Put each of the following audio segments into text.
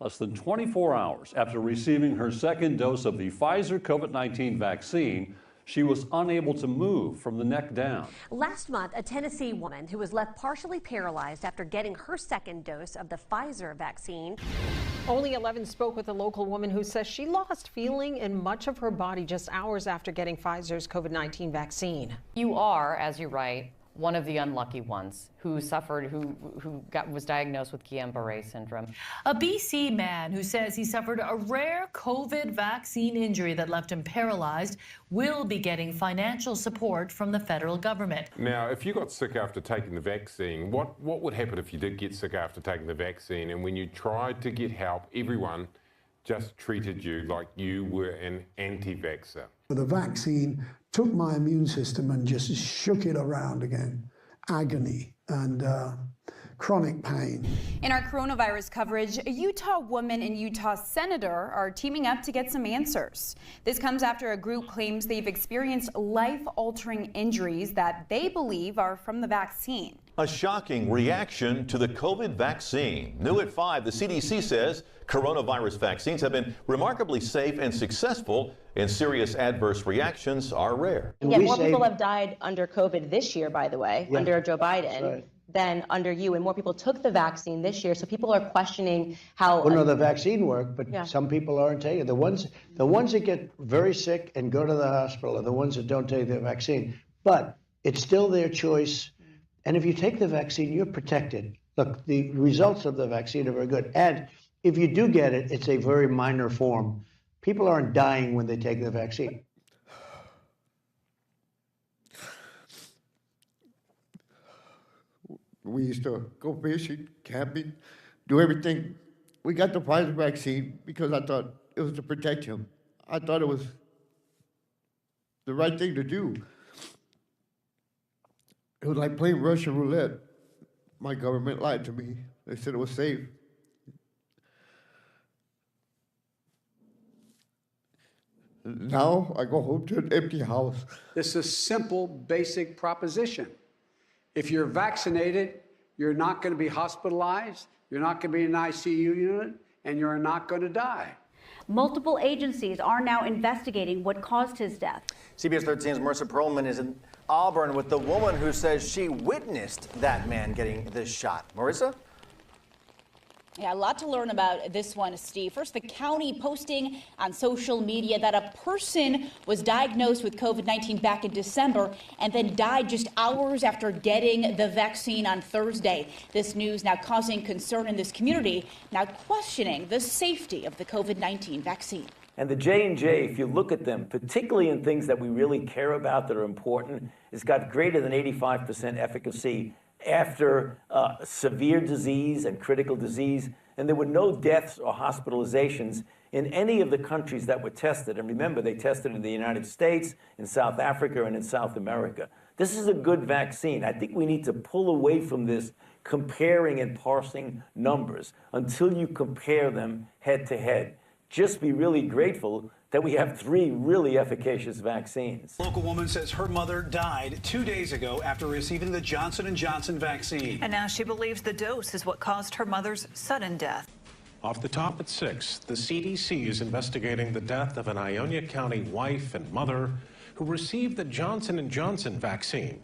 less than 24 hours after receiving her second dose of the Pfizer COVID-19 vaccine. She was unable to move from the neck down. Last month, a Tennessee woman who was left partially paralyzed after getting her second dose of the Pfizer vaccine. Only 11 spoke with a local woman who says she lost feeling in much of her body just hours after getting Pfizer's COVID-19 vaccine. You are, as you write, one of the unlucky ones who suffered, was diagnosed with Guillain-Barré syndrome. A BC man who says he suffered a rare COVID vaccine injury that left him paralyzed will be getting financial support from the federal government. Now, if you got sick after taking the vaccine, what would happen if you did get sick after taking the vaccine and when you tried to get help, everyone just treated you like you were an anti-vaxxer? The vaccine took my immune system and just shook it around again. Agony and chronic pain. In our coronavirus coverage, a Utah woman and Utah senator are teaming up to get some answers. This comes after a group claims they've experienced life-altering injuries that they believe are from the vaccine. A shocking reaction to the COVID vaccine. New at 5, the CDC says coronavirus vaccines have been remarkably safe and successful, and serious adverse reactions are rare. Yeah, more people have died under COVID this year, by the way, under Joe Biden, than under you, and more people took the vaccine this year, so people are questioning how... Well, no, the vaccine worked, but some people aren't taking it. The ones that get very sick and go to the hospital are the ones that don't take the vaccine. But it's still their choice. And if you take the vaccine, you're protected. Look, the results of the vaccine are very good. And if you do get it, it's a very minor form. People aren't dying when they take the vaccine. We used to go fishing, camping, do everything. We got the Pfizer vaccine because I thought it was to protect him. I thought it was the right thing to do. It was like playing Russian roulette. My government lied to me. They said it was safe. Now I go home to an empty house. This is a simple, basic proposition. If you're vaccinated, you're not going to be hospitalized, you're not going to be in an ICU unit, and you're not going to die. Multiple agencies are now investigating what caused his death. CBS 13's Marissa Perlman is in Auburn with the woman who says she witnessed that man getting this shot. Marissa? Yeah, a lot to learn about this one, Steve. First, the county posting on social media that a person was diagnosed with COVID-19 back in December and then died just hours after getting the vaccine on Thursday. This news now causing concern in this community, now questioning the safety of the COVID-19 vaccine. And the J&J, if you look at them, particularly in things that we really care about that are important, it's got greater than 85% efficacy after severe disease and critical disease, and there were no deaths or hospitalizations in any of the countries that were tested. And remember, they tested in the United States, in South Africa, and in South America. This is a good vaccine. I think we need to pull away from this comparing and parsing numbers until you compare them head to head. Just be really grateful that we have 3 really efficacious vaccines. Local woman says her mother died 2 days ago after receiving the Johnson & Johnson vaccine. And now she believes the dose is what caused her mother's sudden death. Off the top at 6, the CDC is investigating the death of an Ionia County wife and mother who received the Johnson & Johnson vaccine.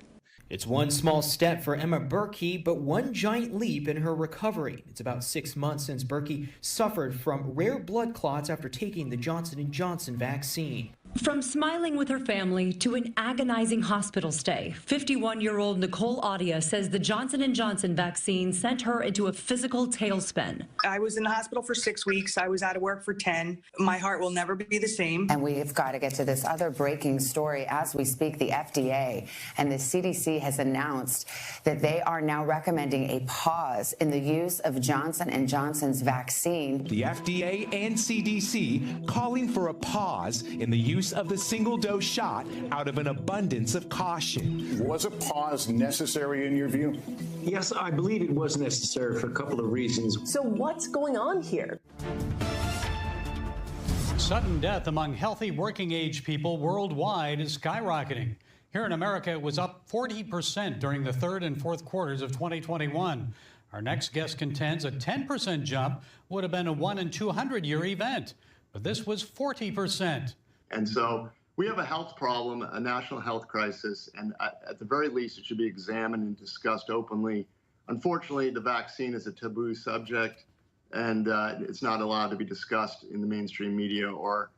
It's one small step for Emma Berkey, but one giant leap in her recovery. It's about 6 months since Berkey suffered from rare blood clots after taking the Johnson & Johnson vaccine. From smiling with her family to an agonizing hospital stay, 51-year-old Nicole Audia says the Johnson & Johnson vaccine sent her into a physical tailspin. I was in the hospital for 6 weeks. I was out of work for 10. My heart will never be the same. And we've got to get to this other breaking story. As we speak, the FDA and the CDC has announced that they are now recommending a pause in the use of Johnson & Johnson's vaccine. The FDA and CDC calling for a pause in the use of the single-dose shot out of an abundance of caution. Was a pause necessary in your view? Yes, I believe it was necessary for a couple of reasons. So what's going on here? Sudden death among healthy working-age people worldwide is skyrocketing. Here in America, it was up 40% during the third and fourth quarters of 2021. Our next guest contends a 10% jump would have been a 1 in 200-year event, but this was 40%. And so we have a health problem, a national health crisis, and at the very least, it should be examined and discussed openly. Unfortunately, the vaccine is a taboo subject, and it's not allowed to be discussed in the mainstream media or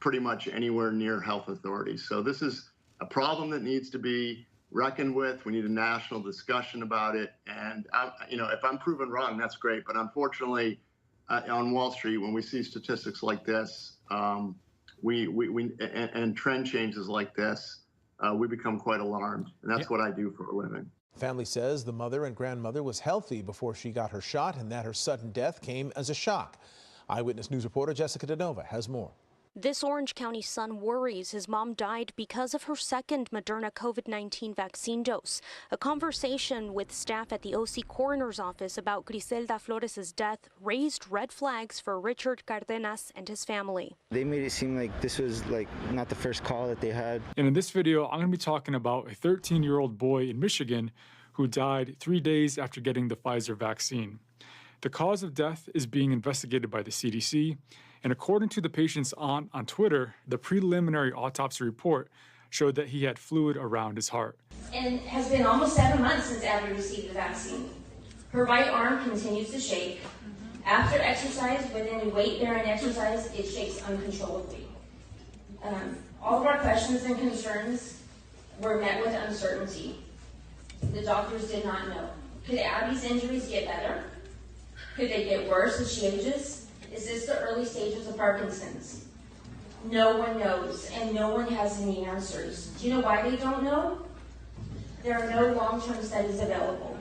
pretty much anywhere near health authorities. So this is a problem that needs to be reckoned with. We need a national discussion about it. And if I'm proven wrong, that's great. But unfortunately, on Wall Street, when we see statistics like this, and trend changes like this, we become quite alarmed. And that's what I do for a living. Family says the mother and grandmother was healthy before she got her shot, and that her sudden death came as a shock. Eyewitness News reporter Jessica DeNova has more. This Orange County son worries his mom died because of her second Moderna COVID-19 vaccine dose. A conversation with staff at the OC coroner's office about Griselda Flores' death raised red flags for Richard Cardenas and his family. They made it seem like this was not the first call that they had. And in this video, I'm going to be talking about a 13-year-old boy in Michigan who died 3 days after getting the Pfizer vaccine. The cause of death is being investigated by the CDC. And according to the patient's aunt on Twitter, the preliminary autopsy report showed that he had fluid around his heart. And it has been almost 7 months since Abby received the vaccine. Her right arm continues to shake. After exercise, with any weight-bearing exercise, it shakes uncontrollably. All of our questions and concerns were met with uncertainty. The doctors did not know. Could Abby's injuries get better? Could they get worse as she ages? Is this the early stages of Parkinson's? No one knows, and no one has any answers. Do you know why they don't know? There are no long-term studies available.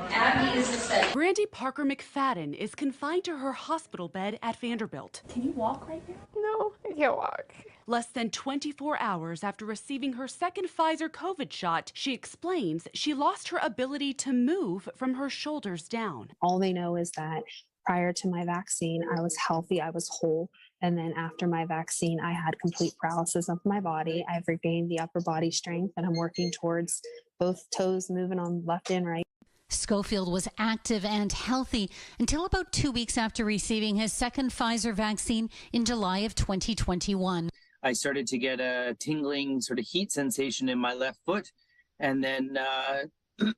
Abby is a study. Brandy Parker McFadden is confined to her hospital bed at Vanderbilt. Can you walk right now? No, I can't walk. Less than 24 hours after receiving her second Pfizer COVID shot, she explains she lost her ability to move from her shoulders down. All they know is that prior to my vaccine, I was healthy, I was whole. And then after my vaccine, I had complete paralysis of my body. I've regained the upper body strength, and I'm working towards both toes moving on left and right. Schofield was active and healthy until about 2 weeks after receiving his second Pfizer vaccine in July of 2021. I started to get a tingling sort of heat sensation in my left foot. And then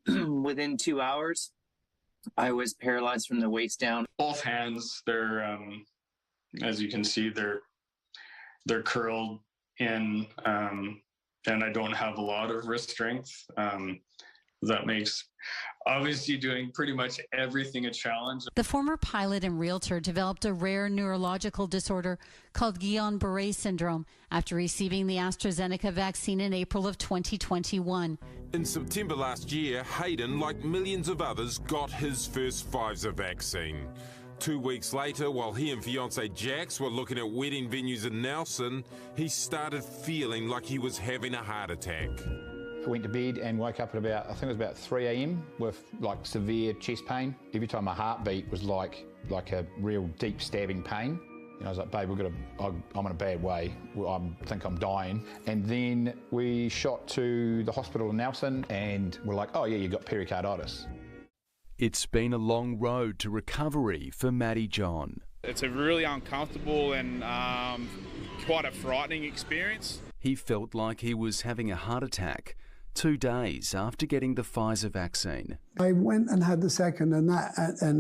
within 2 hours, I was paralyzed from the waist down. Both hands, they're, as you can see, they're curled in, and I don't have a lot of wrist strength. That makes obviously doing pretty much everything a challenge. The former pilot and realtor developed a rare neurological disorder called Guillain-Barré syndrome after receiving the AstraZeneca vaccine in April of 2021. In September last year, Hayden, like millions of others, got his first Pfizer vaccine. 2 weeks later, while he and fiancée Jax were looking at wedding venues in Nelson, he started feeling like he was having a heart attack. I went to bed and woke up at about, I think it was about 3 a.m. with like severe chest pain. Every time my heartbeat was like a real deep stabbing pain. And I was like, babe, I'm in a bad way. I think I'm dying. And then we shot to the hospital in Nelson and we're like, oh yeah, you got pericarditis. It's been a long road to recovery for Matty John. It's a really uncomfortable and quite a frightening experience. He felt like he was having a heart attack 2 days after getting the Pfizer vaccine. I went and had the second and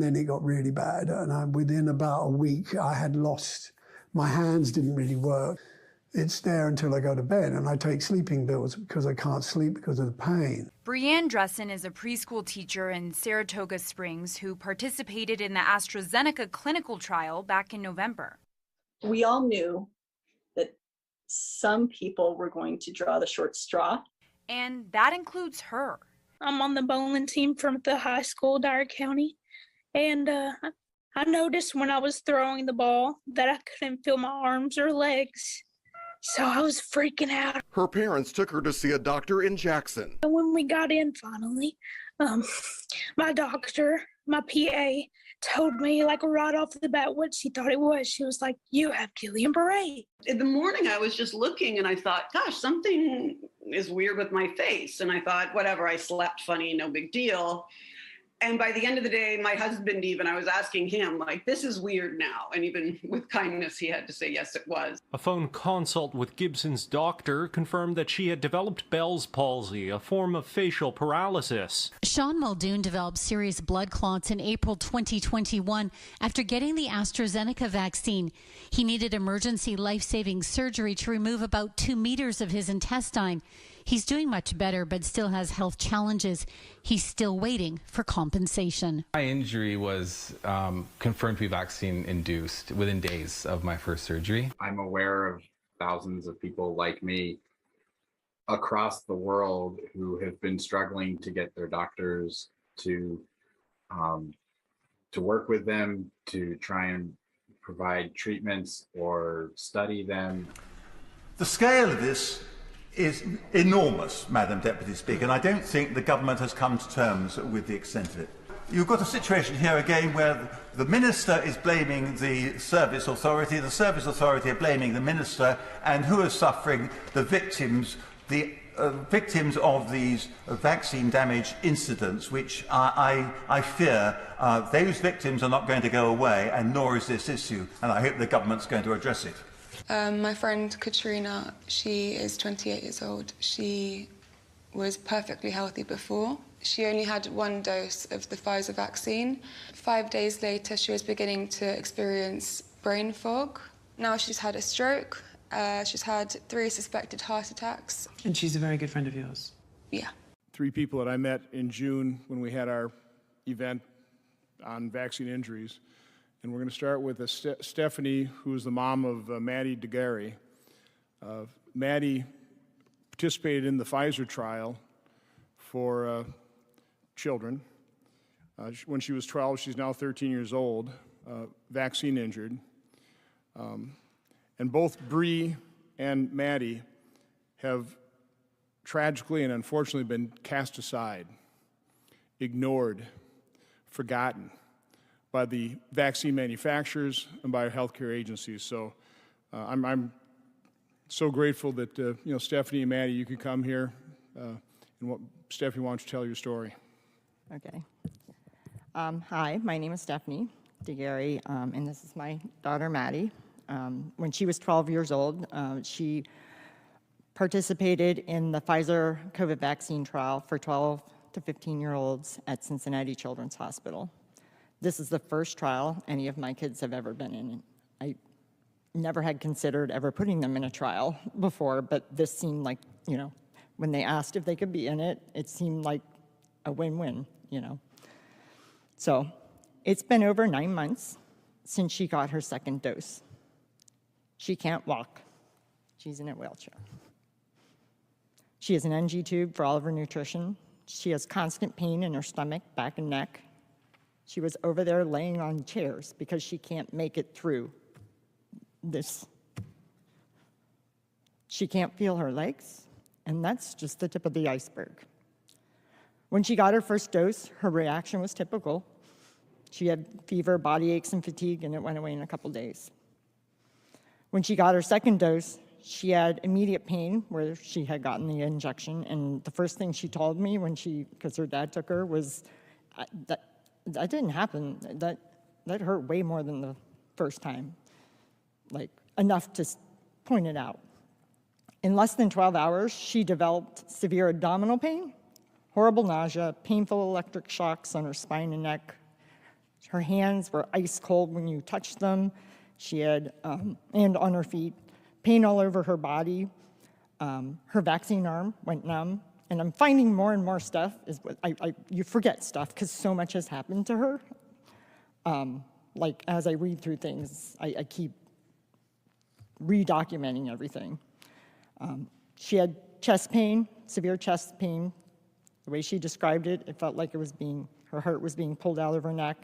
then it got really bad. And within about a week, I had lost, my hands didn't really work. It's there until I go to bed, and I take sleeping pills because I can't sleep because of the pain. Brianne Dressen is a preschool teacher in Saratoga Springs who participated in the AstraZeneca clinical trial back in November. We all knew that some people were going to draw the short straw. And that includes her. I'm on the bowling team from the high school, Dyer County. And I noticed when I was throwing the ball that I couldn't feel my arms or legs. So I was freaking out. Her parents took her to see a doctor in Jackson. When we got in finally, my doctor, my PA, told me like right off the bat what she thought it was. She was like, you have Guillain-Barré. In the morning, I was just looking and I thought, gosh, something is weird with my face. And I thought, whatever, I slept funny, no big deal. And by the end of the day, my husband even, I was asking him, like, this is weird now. And even with kindness, he had to say, yes, it was. A phone consult with Gibson's doctor confirmed that she had developed Bell's palsy, a form of facial paralysis. Sean Muldoon developed serious blood clots in April 2021 after getting the AstraZeneca vaccine. He needed emergency life-saving surgery to remove about 2 meters of his intestine. He's doing much better, but still has health challenges. He's still waiting for compensation. My injury was confirmed to be vaccine-induced within days of my first surgery. I'm aware of thousands of people like me across the world who have been struggling to get their doctors to work with them, to try and provide treatments or study them. The scale of this is enormous, Madam Deputy Speaker, and I don't think the government has come to terms with the extent of it. You've got a situation here again where the minister is blaming the service authority are blaming the minister, and who are suffering? The victims of these vaccine damage incidents, which I fear those victims are not going to go away, and nor is this issue, and I hope the government's going to address it. My friend Katrina, she is 28 years old. She was perfectly healthy before. She only had 1 dose of the Pfizer vaccine. 5 days later, she was beginning to experience brain fog. Now she's had a stroke. She's had 3 suspected heart attacks. And she's a very good friend of yours? Yeah. 3 people that I met in June when we had our event on vaccine injuries. And we're going to start with Stephanie, who's the mom of Maddie DeGarry. Maddie participated in the Pfizer trial for children. When she was 12, she's now 13 years old, vaccine injured. And both Bree and Maddie have tragically and unfortunately been cast aside, ignored, forgotten by the vaccine manufacturers and by healthcare agencies. So I'm so grateful that Stephanie and Maddie, you could come here. Stephanie, why don't you tell your story? Okay. Hi, my name is Stephanie DeGarry, and this is my daughter Maddie. When she was 12 years old, she participated in the Pfizer COVID vaccine trial for 12 to 15-year-olds at Cincinnati Children's Hospital. This is the first trial any of my kids have ever been in. I never had considered ever putting them in a trial before, but this seemed like, when they asked if they could be in it, it seemed like a win-win, So it's been over 9 months since she got her second dose. She can't walk. She's in a wheelchair. She has an NG tube for all of her nutrition. She has constant pain in her stomach, back, and neck. She was over there laying on chairs because she can't make it through this. She can't feel her legs, and that's just the tip of the iceberg. When she got her first dose, her reaction was typical. She had fever, body aches, and fatigue, and it went away in a couple days. When she got her second dose, she had immediate pain where she had gotten the injection, and the first thing she told me because her dad took her, was that didn't happen. That hurt way more than the first time, like enough to point it out. In less than 12 hours, she developed severe abdominal pain, horrible nausea, painful electric shocks on her spine and neck. Her hands were ice cold when you touched them. She had, and on her feet, pain all over her body. Her vaccine arm went numb. And I'm finding more and more stuff. You forget stuff because so much has happened to her. Like as I read through things, I keep redocumenting everything. She had chest pain, severe chest pain. The way she described it, it felt like her heart was being pulled out of her neck.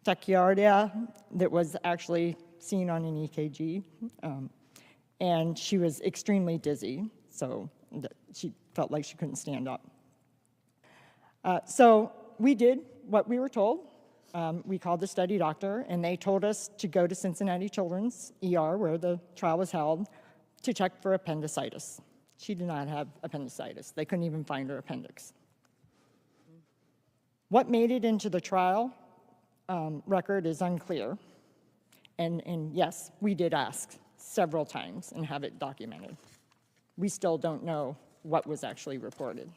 Tachycardia that was actually seen on an EKG. And she was extremely dizzy, so she felt like she couldn't stand up. So we did what we were told. We called the study doctor, and they told us to go to Cincinnati Children's ER, where the trial was held, to check for appendicitis. She did not have appendicitis. They couldn't even find her appendix. What made it into the trial record is unclear. And yes, we did ask several times and have it documented. We still don't know what was actually reported.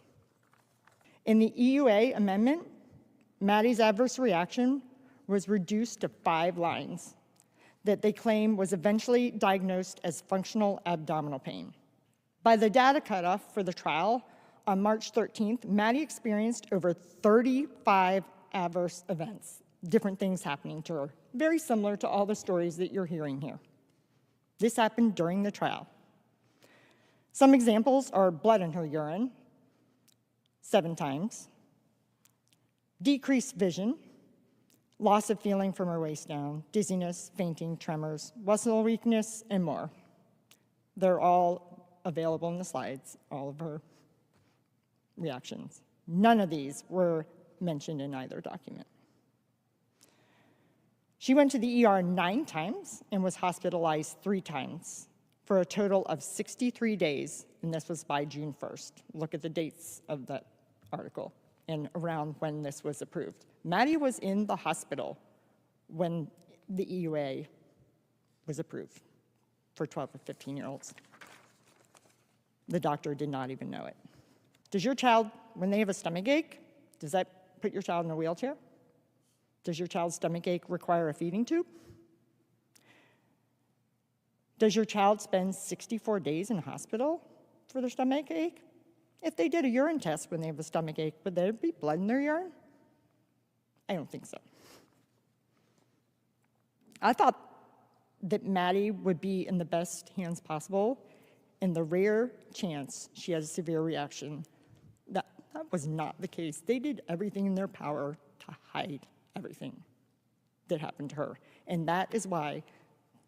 In the EUA amendment, Maddie's adverse reaction was reduced to 5 lines that they claim was eventually diagnosed as functional abdominal pain. By the data cutoff for the trial, on March 13th, Maddie experienced over 35 adverse events, different things happening to her, very similar to all the stories that you're hearing here. This happened during the trial. Some examples are blood in her urine, 7 times, decreased vision, loss of feeling from her waist down, dizziness, fainting, tremors, muscle weakness, and more. They're all available in the slides, all of her reactions. None of these were mentioned in either document. She went to the ER 9 times and was hospitalized 3 times for a total of 63 days, and this was by June 1st. Look at the dates of that article and around when this was approved. Maddie was in the hospital when the EUA was approved for 12 or 15-year-olds. The doctor did not even know it. Does your child, when they have a stomach ache, does that put your child in a wheelchair? Does your child's stomach ache require a feeding tube? Does your child spend 64 days in hospital for their stomach ache? If they did a urine test when they have a stomach ache, would there be blood in their urine? I don't think so. I thought that Maddie would be in the best hands possible, and the rare chance she has a severe reaction, that was not the case. They did everything in their power to hide everything that happened to her. And that is why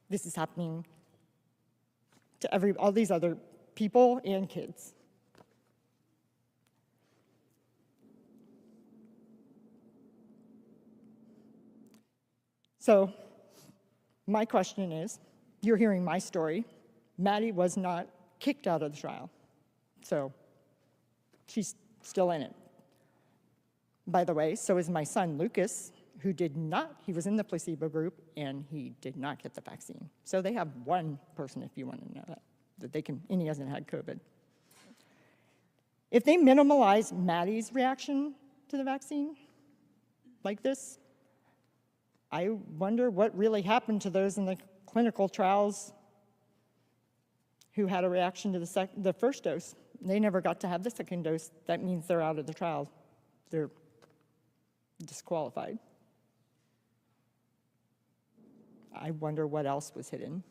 this is happening to all these other people and kids. So my question is, you're hearing my story. Maddie was not kicked out of the trial. So she's still in it. By the way, so is my son, Lucas, who did not, he was in the placebo group, and he did not get the vaccine. So they have one person, if you want to know that they can, and he hasn't had COVID. If they minimalize Maddie's reaction to the vaccine like this, I wonder what really happened to those in the clinical trials who had a reaction to the first dose. They never got to have the second dose. That means they're out of the trial. They're disqualified. I wonder what else was hidden.